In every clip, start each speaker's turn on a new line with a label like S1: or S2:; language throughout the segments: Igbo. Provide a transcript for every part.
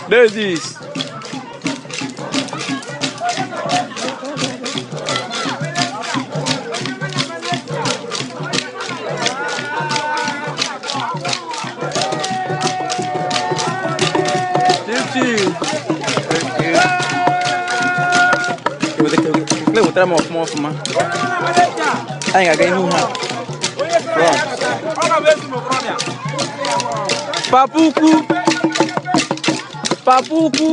S1: There's this. Let me try more for my. I ain't got any new hat. Papuku. Papuku.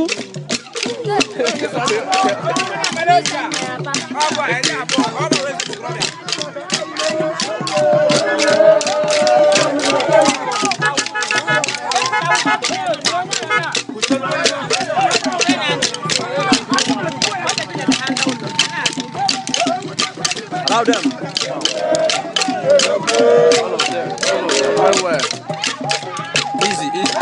S1: Allow them. All of them. Very well. Easy, easy.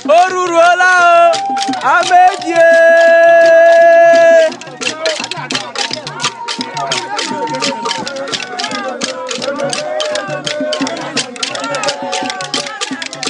S1: Oruruola o, ameje.